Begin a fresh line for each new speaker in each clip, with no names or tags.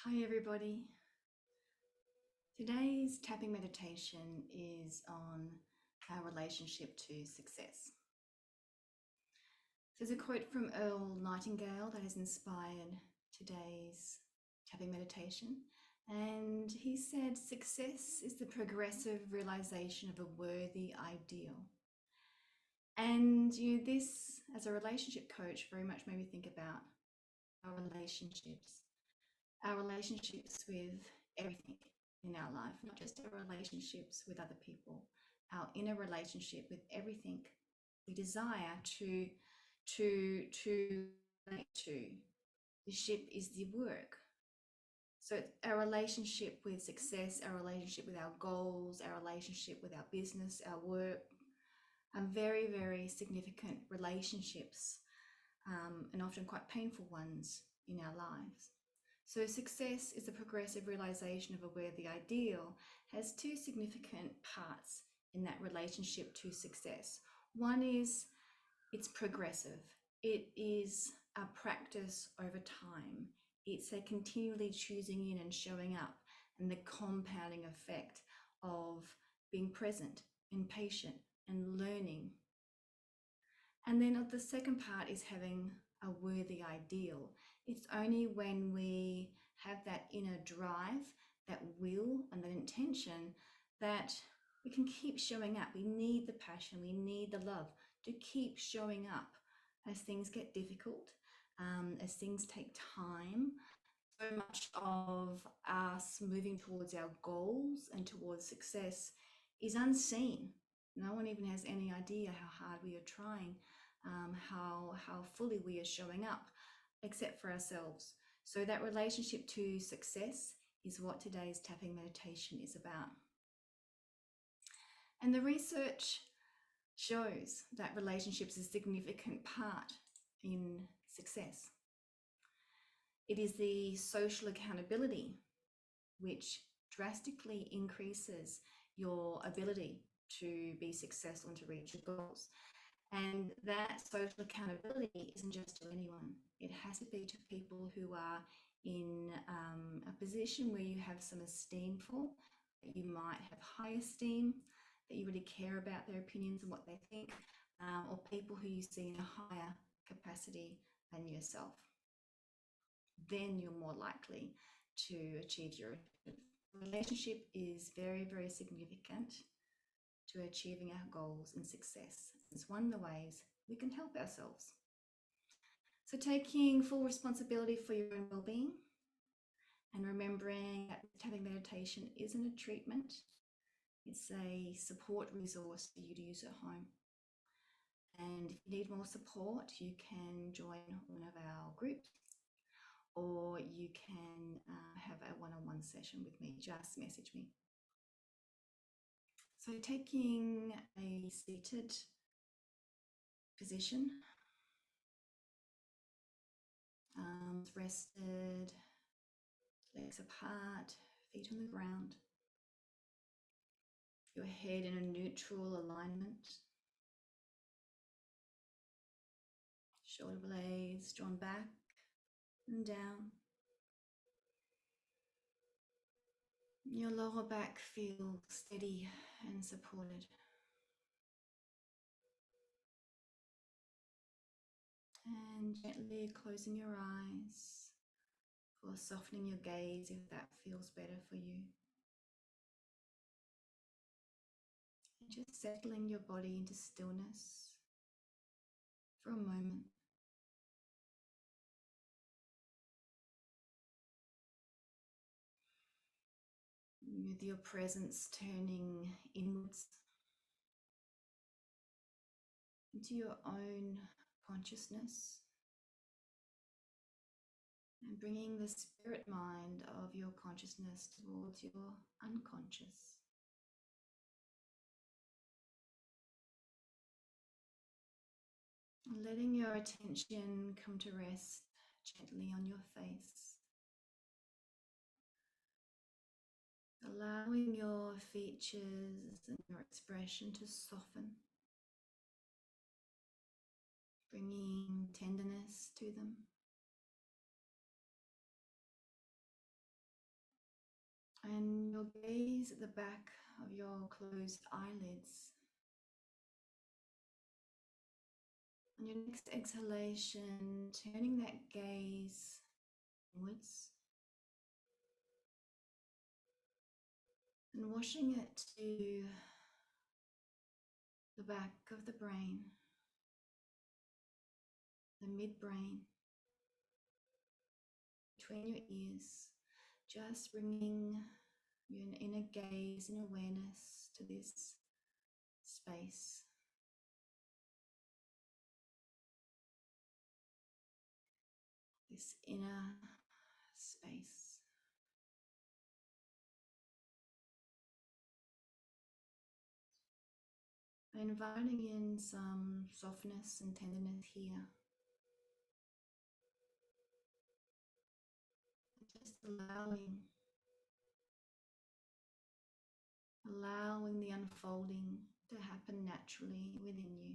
Hi, everybody. Today's tapping meditation is on our relationship to success. There's a quote from Earl Nightingale that has inspired today's tapping meditation. And he said, "Success is the progressive realization of a worthy ideal." And this, as a relationship coach, very much made me think about our relationships with everything in our life, not just our relationships with other people, our inner relationship with everything we desire to relate to. The ship is the work. So it's our relationship with success, our relationship with our goals, our relationship with our business, our work, and very, very significant relationships, and often quite painful ones in our lives. So success is a progressive realization of a worthy ideal, has two significant parts in that relationship to success. One is it's progressive. It is a practice over time. It's a continually choosing in and showing up, and the compounding effect of being present and patient and learning. And then the second part is having a worthy ideal. It's only when we have that inner drive, that will, and that intention that we can keep showing up. We need the passion, we need the love to keep showing up as things get difficult, as things take time. So much of us moving towards our goals and towards success is unseen. No one even has any idea how hard we are trying, how fully we are showing up, except for ourselves. So that relationship to success is what today's tapping meditation is about. And the research shows that relationships is a significant part in success. It is the social accountability which drastically increases your ability to be successful and to reach your goals. And that social accountability isn't just to anyone. It has to be to people who are in a position where you have some esteem for, that you might have high esteem, that you really care about their opinions and what they think, or people who you see in a higher capacity than yourself. Then you're more likely to achieve your relationship is very, very significant to achieving our goals and success. It's one of the ways we can help ourselves. So taking full responsibility for your own well-being and remembering that tapping meditation isn't a treatment, it's a support resource for you to use at home. And if you need more support, you can join one of our groups, or you can have a one-on-one session with me. Just message me. So taking a seated position, arms rested, legs apart, feet on the ground, your head in a neutral alignment, shoulder blades drawn back and down. Your lower back feels steady and supported. And gently closing your eyes, or softening your gaze if that feels better for you. And just settling your body into stillness for a moment. With your presence turning inwards into your own consciousness, and bringing the spirit mind of your consciousness towards your unconscious. And letting your attention come to rest gently on your face. Allowing your features and your expression to soften, bringing tenderness to them. gaze at the back of your closed eyelids. On your next exhalation, turning that gaze inwards and washing it to the back of the brain, the midbrain, between your ears, just bringing your inner gaze and awareness to this space. This inner space. Inviting in some softness and tenderness here. Just allowing the unfolding to happen naturally within you.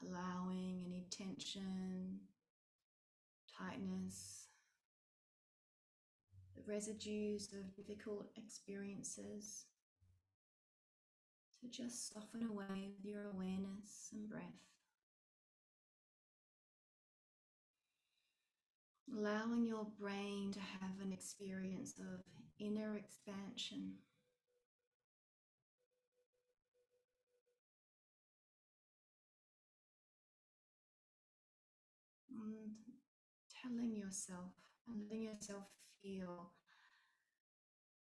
Allowing any tension, tightness, the residues of difficult experiences to just soften away with your awareness and breath. Allowing your brain to have an experience of inner expansion. And telling yourself and letting yourself feel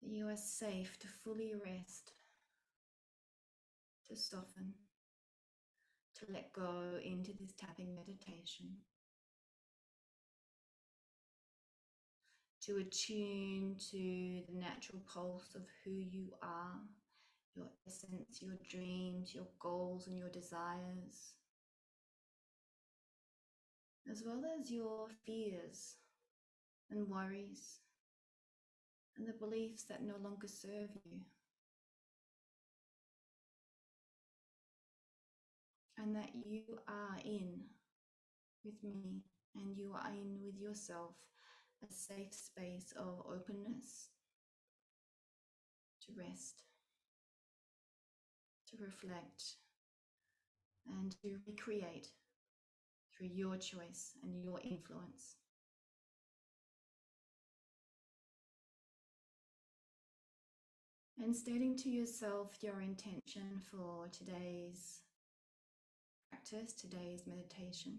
that you are safe to fully rest, to soften, to let go into this tapping meditation, to attune to the natural pulse of who you are, your essence, your dreams, your goals and your desires, as well as your fears and worries and the beliefs that no longer serve you. And that you are in with me and you are in with yourself a safe space of openness to rest, to reflect, and to recreate through your choice and your influence. And stating to yourself your intention for today's practice, today's meditation.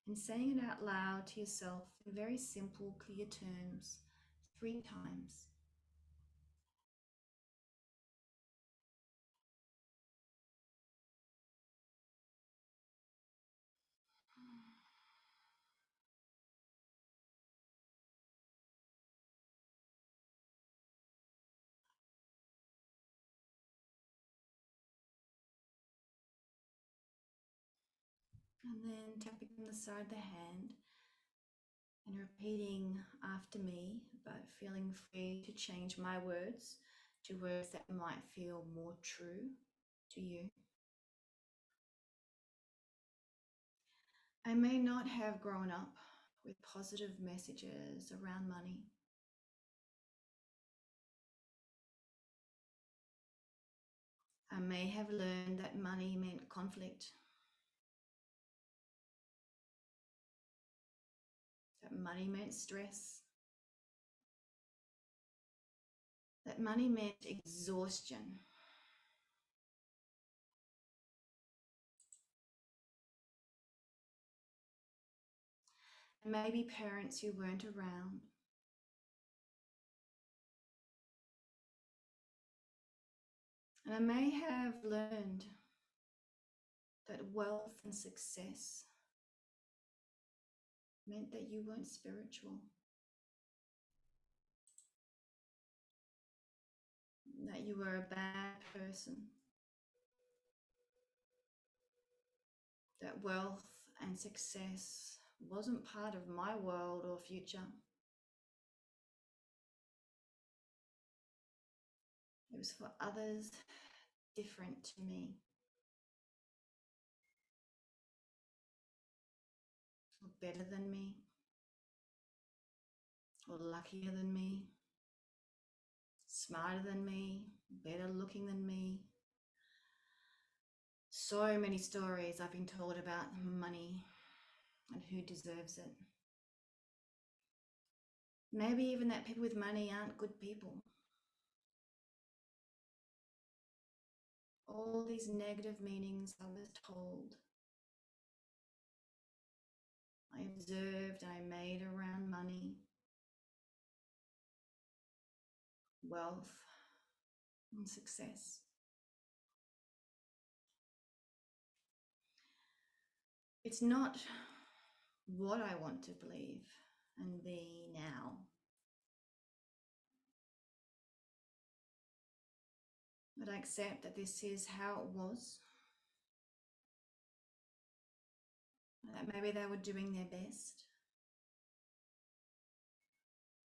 And saying it out loud to yourself in very simple, clear terms 3 times. And then tapping on the side of the hand and repeating after me, but feeling free to change my words to words that might feel more true to you. I may not have grown up with positive messages around money. I may have learned that money meant conflict, that money meant stress, that money meant exhaustion. And maybe parents who weren't around. And I may have learned that wealth and success meant that you weren't spiritual, that you were a bad person, that wealth and success wasn't part of my world or future. It was for others different to me, or better than me. or luckier than me, smarter than me, better looking than me. So many stories I've been told about money and who deserves it. Maybe even that people with money aren't good people. All these negative meanings I was told, I observed, I made around money, wealth, and success. It's not what I want to believe and be now. But I accept that this is how it was. That maybe they were doing their best.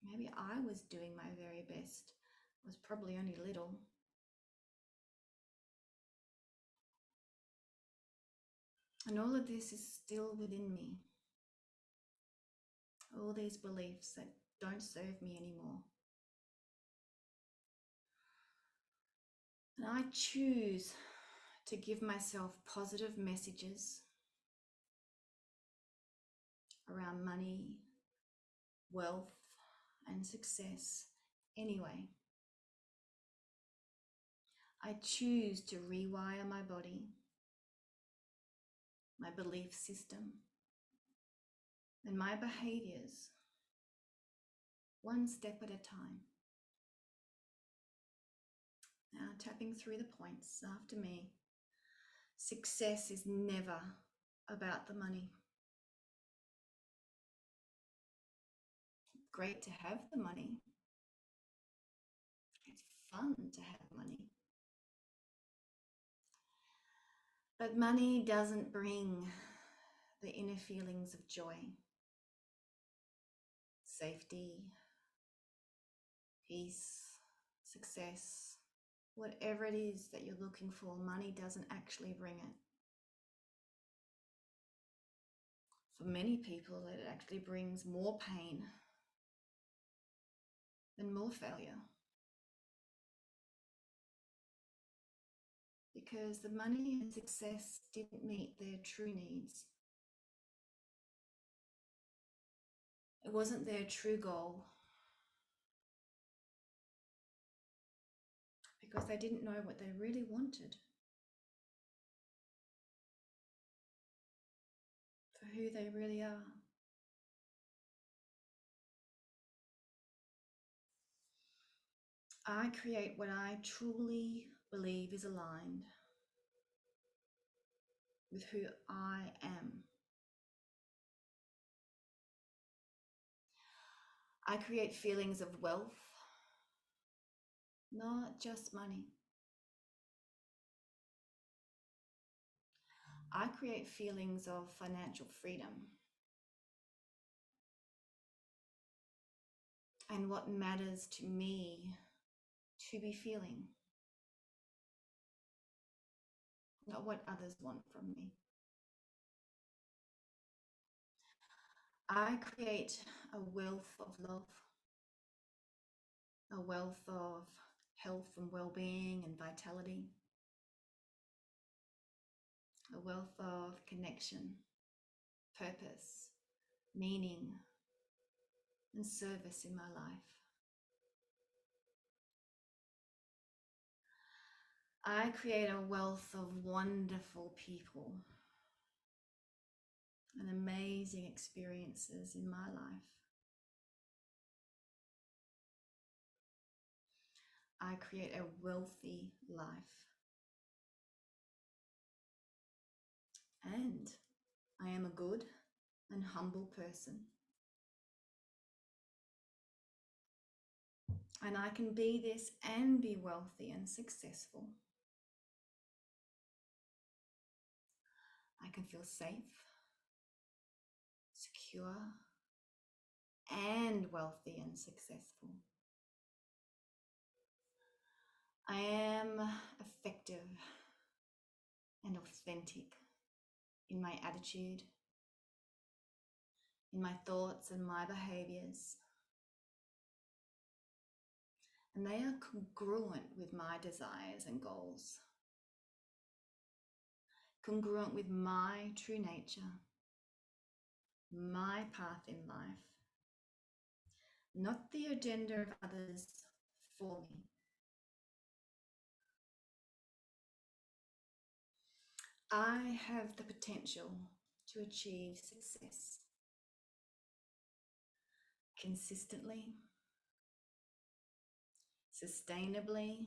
Maybe I was doing my very best. It was probably only little. And all of this is still within me. All these beliefs that don't serve me anymore. And I choose to give myself positive messages around money, wealth, and success anyway. I choose to rewire my body, my belief system, and my behaviors one step at a time. Now, tapping through the points after me. Success is never about the money. Great to have the money. It's fun to have money. But money doesn't bring the inner feelings of joy, safety, peace, success. Whatever it is that you're looking for, money doesn't actually bring it. For many people, it actually brings more pain and more failure. Because the money and success didn't meet their true needs. It wasn't their true goal. Because they didn't know what they really wanted. For who they really are. I create what I truly believe is aligned with who I am. I create feelings of wealth, not just money. I create feelings of financial freedom and what matters to me to be feeling, not what others want from me. I create a wealth of love, a wealth of health and well-being and vitality, a wealth of connection, purpose, meaning, and service in my life. I create a wealth of wonderful people and amazing experiences in my life. I create a wealthy life. And I am a good and humble person. And I can be this and be wealthy and successful. I can feel safe, secure, and wealthy and successful. I am effective and authentic in my attitude, in my thoughts and my behaviors. and they are congruent with my desires and goals, congruent with my true nature, my path in life, not the agenda of others for me. I have the potential to achieve success consistently, sustainably,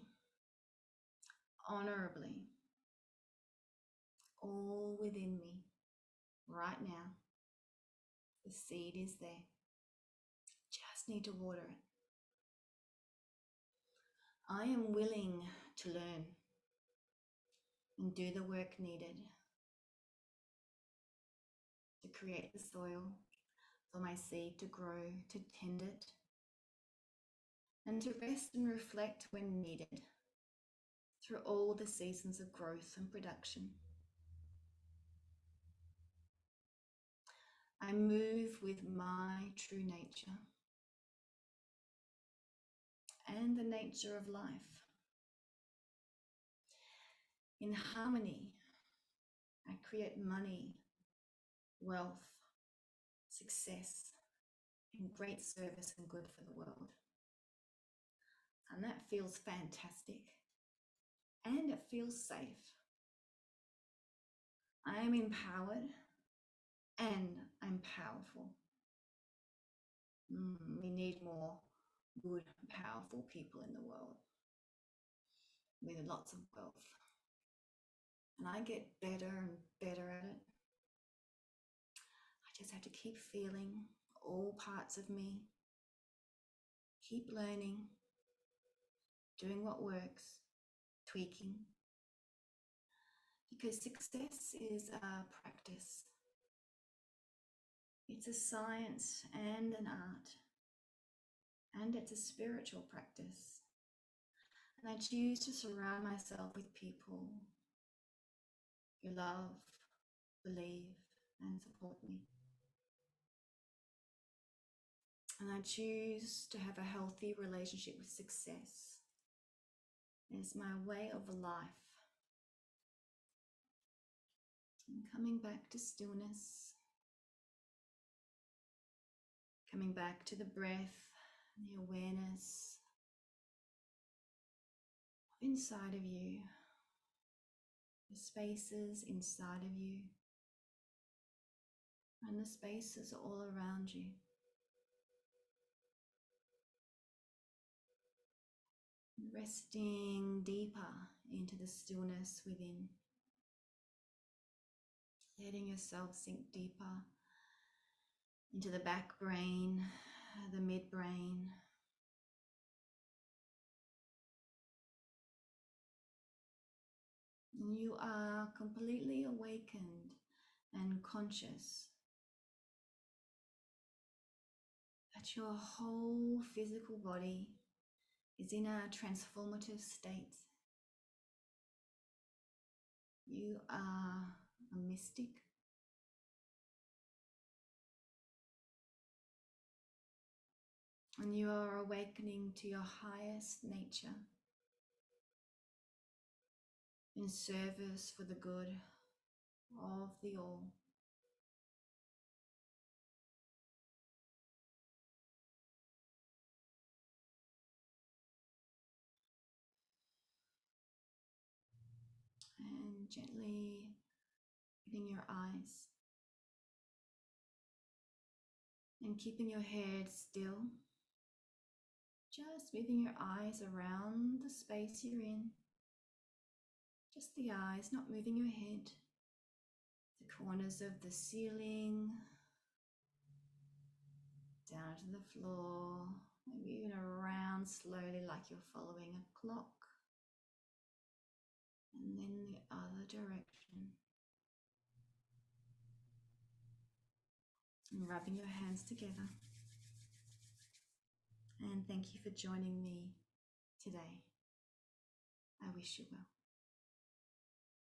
honorably, all within me right now. The seed is there. Just need to water it. I am willing to learn and do the work needed to create the soil for my seed to grow, to tend it, and to rest and reflect when needed through all the seasons of growth and production. I move with my true nature and the nature of life. In harmony, I create money, wealth, success, and great service and good for the world. And that feels fantastic. And it feels safe. I am empowered and I'm powerful. We need more good, powerful people in the world with lots of wealth. And I get better and better at it. I just have to keep feeling all parts of me, keep learning, doing what works, tweaking. Because success is a practice. It's a science and an art. And it's a spiritual practice. And I choose to surround myself with people who love, believe, and support me. And I choose to have a healthy relationship with success as my way of life. And coming back to stillness, coming back to the breath, the awareness inside of you, the spaces inside of you, and the spaces all around you. Resting deeper into the stillness within, letting yourself sink deeper into the back brain, the midbrain, and you are completely awakened and conscious that your whole physical body is in a transformative state. You are a mystic. And you are awakening to your highest nature in service for the good of the all. And gently opening your eyes and keeping your head still. Just moving your eyes around the space you're in. Just the eyes, not moving your head. The corners of the ceiling, down to the floor, maybe even around slowly like you're following a clock. And then the other direction. And rubbing your hands together. And thank you for joining me today. I wish you well.